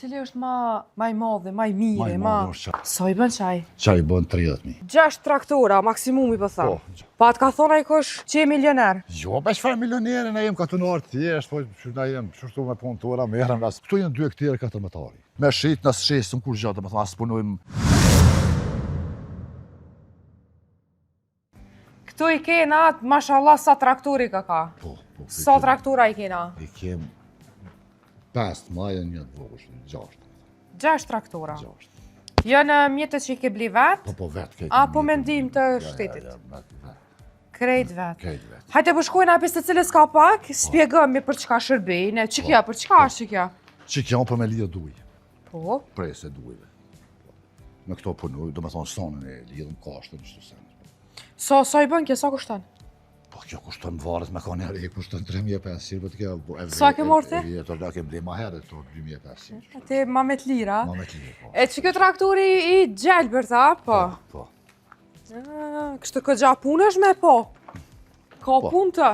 Cili është ma i madhe, ma i mire, Sa i bën qaj? Qaj i bën 30.000. 6 traktora, maksimumi po thamë. Pa të ka thonë ai kush që je milioner? Jo, me çfarë milionere, na jem katunar thjesht, po na jem çështu me punë tora, merrem ras. Këtu janë 2 hektarë 4 metari. Me shit na shesim kur gjatë, domethënë as punojmë. Këtu i kena atë, mashallah, sa traktori ka. Po. Sa traktora i kena? I kem 5 majën një të vogël, 6. 6 traktora. 6. Janë mjetët që i ke bli vetë? Po vetë këtë. Apo me ndihmë të shtetit? Krejt vetë. Krejt vetë. Hajde po shkojnë apis të cilës ka pak, spjegëmi për çka shërbejnë, që kja, për çka është që kja? Që kja për me lidhë duj. Po? Prese dujve. Me këto punuj, do me thonë sonën e lidhëm kashtën, çdo sen. Sa i bën kjo, sa kushton? Po kjo kushton varet me kanë herë, kushton 3.500, po të kjo... Sa ke morë ti? Vjetër da ke ble ma herë, këto 2.500. Ti ma me të lira? Ma me të lira, po. E që kjo traktori i gjelbër, tha, po? Po. Kështë këtë gja punë është me po? Ka punë të?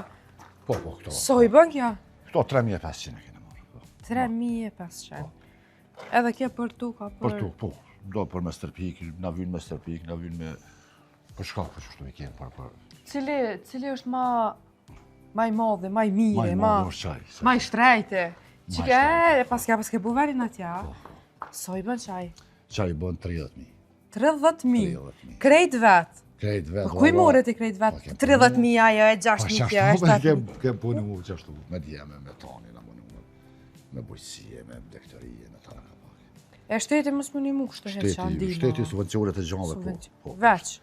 Po, këto. Sa i bën kja? Këto 3.500 e kene marrë. 3.500. Edhe kje për tuka, për... Për tuk, po. Do për me stërpik, na vynë me stërpik, na vynë me... Për shka, për që shtu i kjenë, për... Cili është ma i madhe, ma i mire, ma i qaj. Ma i shtrejte. Që ke, pas ke buverin atja, sa i bën qaj? Qaj i bën 30.000. 30.000? Krejt vetë? Krejt vetë. Kuj more ti krejt vetë? 30.000 ajo e 6.000 kjo, e 7.000? Kem puni mu qashtu, me djeme, me tani, me bujësie, me dektorije, me tana kapak. E shteti mos më një mu kështë të heqa ndima? Shteti subvencionet e gjanve, po. Veç?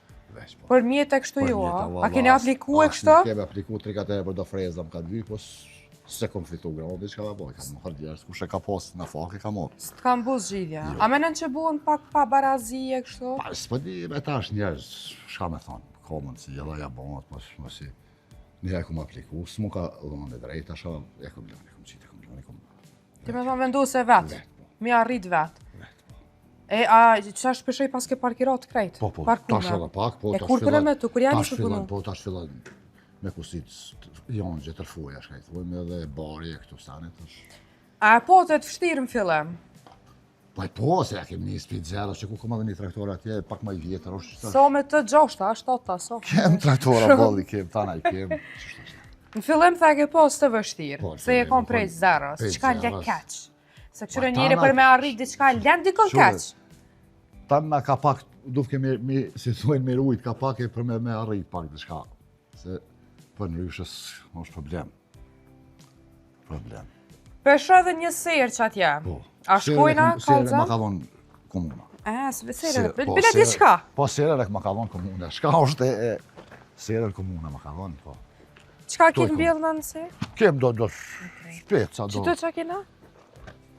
Për mjetë e kështu jo, a keni apliku e kështu? Kemi apliku 3-4 për do freza më ka dy, po se kom fitu grandi që ka da boj, ka më hardjerës, ku shë ka pas në fake ka morë. Së të kam buz zhidhja, a menen që buën pak pa barazije kështu? Pa, s'po di, me ta është njerës, shka me thonë, ka mund si edhe ja bonat, më si, një e kom apliku, s'mu ka dhënë e drejta, shë, e kom lënë, e kom qitë, e kom lënë. Ti me thonë vendu se vetë, mi arrit vetë. E, a që është pëshoj pas ke parkirat krejt? Po, tash edhe pak, po, tash fillan... E kur kërë me tu, kur janë që punu? Po, tash fillan me kusit janë që tërfoja, shka i thujme, edhe bari e këtu stanit është. A po të të fështirë më fillem? Po, se ja kem një spit zero, që ku kom edhe një traktor atje, pak ma i vjetër është. So me të 6-ta, 7-ta, so? Kem traktora, bolli, kem, tana i kem. Në fillim tha ke pas të vështirë, se e kom prej zeros, qka le keq. Se këshyre njëri për me arrit diçka lën dikon keq. Tanë na ka pak, dufke si thujnë me rujt, ka pak e për me arrit pak diçka. Se për nryshës është problem. Pesho edhe një serë që atje. A shkojna, kalza? Serë ma ka dhonë komuna. Serë, bile diçka? Po, serë e ma ka dhonë komuna. Shka është e serë e komuna ma ka dhonë, po. Qka kemë bjellë në serë? Kem do shpeca, do... Qëto që kena?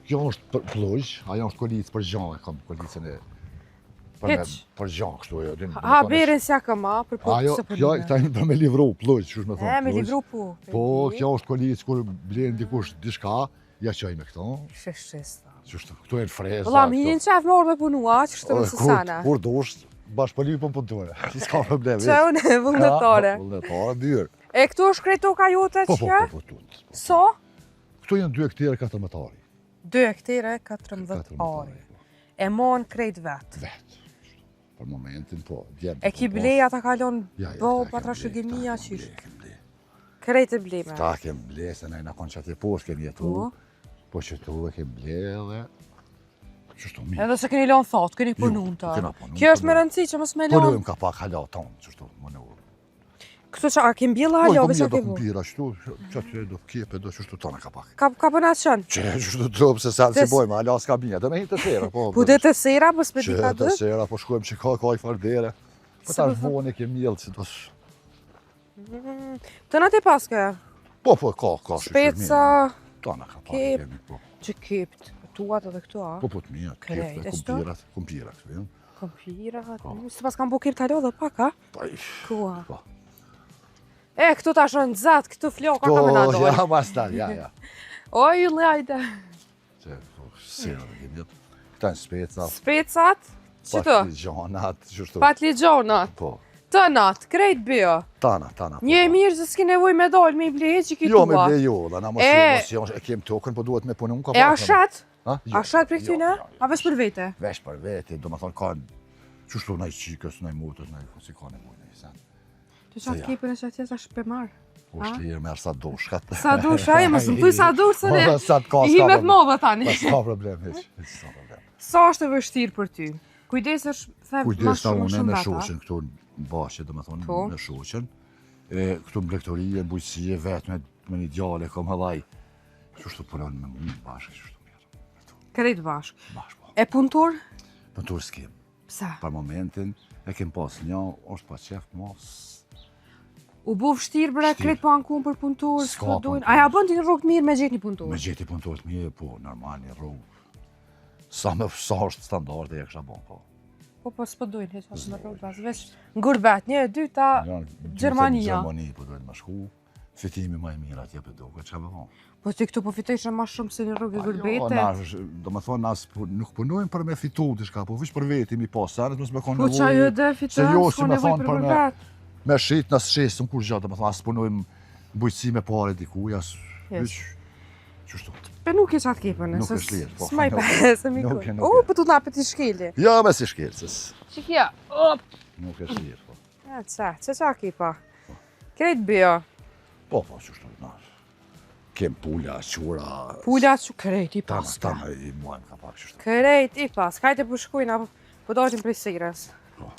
Kjo është plujsh, ajo është kolicë për gjanë, kam kolicën e... Për gjanë kështu e... Ha, berin si akëma, për po kësë për një. Ajo, ta me livru plujsh, që është me thonë plujsh. Me livru po. Po, kjo është kolicë, kur blenë dikush dishka, ja qaj me këto. Sheshesta. Qështu, këtu e në freza. Vëlla, më hinin qef më orë me punua, që shtë më sësana. Kur dush, bashkë për livë për punëtore, s'ka problem. Që unë e vullnetare. Vullnetare, byrë. E këtu është krejt toka jote që? Po. So? Këtu janë 2 hektarë 4 metari. 2 hektarë 14 ari. E mon krejt vetë? Vetë. Për momentin, po. E ki bleja ta kalon bo, patra shëgjimia qysh? Krejt e bleme? Ta kem ble, se nejna konë që atje poshtë kem jetu. Po që tu e kem ble edhe... Qështu mi. Edhe se keni lonë thotë, keni punun të. Kjo është me rëndësi që mësë me lonë? Punujmë ka pak halat tonë, qështu më në urë. Këtu që a kem bjella halave që ke bu? Po, kumbira, qështu, që do kjepe, do qështu tonë ka pak. Ka përna qënë? Që, qështu të tropë se sa si bojme, hala s'ka bine, dhe me hitë të sera, po. Po dhe të sera, po s'pe dita dë? Që të sera, po shkojmë që ka i fardere. Po ta shvone ke mjellë që do sh... Të në ti paske? Po, ka. Shpeca... Tona ka pak kemi, po. Që kipt, tuat edhe këtu, a? Po, të mija, kipte, kumpira këtu, jam. Kumpira, si pas kam bu kipt halo dhe pak, a? Kua? Po. E, këtu ta shonë zatë, këtu floka ka me nadojë. Ja, mas ta, ja. Oj, lajde. Që, sera dhe gjimjet. Këta në specat. Specat? Që të? Patligjonat, qështu. Patligjonat? Po. Tënat, krejt bio. Tana. Një e mirë se s'ki nevoj me dollë, me i blehe që ki tua. Jo, me blehe jo, dhe na mos e kem tokën, po duhet me punë unë ka E a shet? A shat për këtyne? A vesh për vete? Vesh për vete, do më thonë ka qështu nëjë qikës, nëjë motës, nëjë si ka në mujë, nëjë sen. Të qatë kipën e që atjes është për marë? Po është lirë merë sa dush, katë. Sa dush, aje, më së më thuj sa dush, se ne i himet modhe tani. Ska problem, ska problem. Sa është e vështirë për ty? Kujdesesh, the ma shumë me data? shoqen këtu në bashkë, do më thonë, me shoqen. Këtu në blektorie, në bujësie, vetë me një djale, kom hëllaj. Qështu punon me mu bashkë, qështu mirë. Krejt bashkë. Bashkë, po. E punëtor? Punëtor s'kem. Psa? Për momentin, e kem pas një, është pa qef, mos. U bu vështirë bre, krejt po ankun për punëtor, S'ka s'ka dojnë. punëtor. Aja bën ti në rrugë mirë me gjetë një punëtor? Me gjeti punëtor të mirë, po, normal një rrugë. Sa është standarde e kësha bon, po. Po, s'po dojnë, heq, asë në rrugë bazë, veç në gurbet, një, dyta, Gjermania. Gjermani, po dojnë më shku, fitimi ma e mirë atje për doke, që me bon. Po ti këtu po fitojshë ma shumë se në rrugë e gurbetet? Do më thonë, nuk punojmë për me fitu diçka, po vish për veti mi pas, sanët mos me konë Po që ajo dhe fitojnë, s'ko nevoj për gurbet? Me shqit, nësë shqesëm kur gjatë, do më thonë, asë punojmë bujqësi me pare dikuj, asë vish, qështu. Pe nuk e qatë kipën, Nuk është lirë, po. S'maj pesë, mi Nuk e, kuj. nuk e. Po tu na për ti shkeli. Ja, me si shkelësës. Që kja, op! Nuk është lirë, po. Qa kipa? Krejt bëjo. Po, qështu, na. Kem pulja, qura. Pulja që krejt i pas. Ta me i muajmë ka pak qështu. Krejt i pas. Kajte për shkujna, po dojtim për sirës. Po.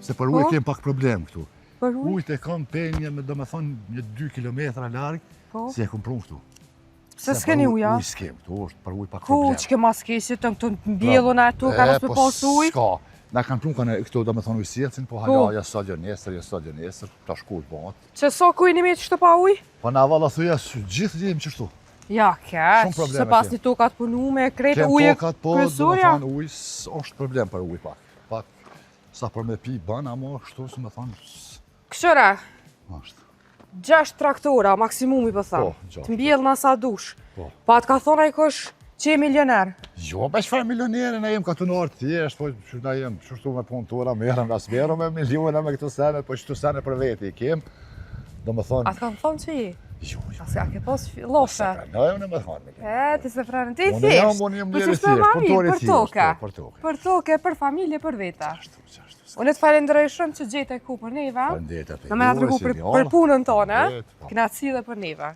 Se për ujë kem pak problem këtu. Për ujë? Ujët e kam penje me do me thonë një 2 kilometra largë, si e kom prunë këtu. Se s'keni uja? Ujë s'kem, këtu është për ujë pak problem. Ku që ke mas kesit të këtu në bjellun e tu, ka nësë për pas ujë? S'ka, na kanë prunë kanë këtu do me thonë ujë sjellësin, po hala jasë nesër, ta shkull bëhat. Që so kujni me që të pa ujë? Po na valla thuja, gjithë jemë qështu. Ja, keq, se pas një tokat punu me krejt ujë kryesurja. Ujë është problem për ujë pak. Sa për me pi ban, amo shtu se me thonë... Këshëra, Ashtë. 6 traktora, maksimumi për thamë. Po, 6. Të mbjellë në sa dush. Po. Pa të ka thonë a i kosh që e milioner. Jo, be çfarë milionere, na jem katunor thjesht, po që na jem qështu me punëtora, merëm me miliona me këto sene, po qëtu sene për veti i kem. Do me thonë... A të kanë thonë që i? Jo. A ke pas loshe? Na jem në me thonë. Ti se frarën, ti i thjesht. Unë jem Po njeri që shtë thjesht, mami, punëtori për thjesht, toka. për toke. Për toke, për familje, për veta. Ashtu. Unë të falenderoj shumë që gjete ku për neve. Faleminderit atë. Në me nga të regu për punën tonë, Po. kënaqësi dhe për neve.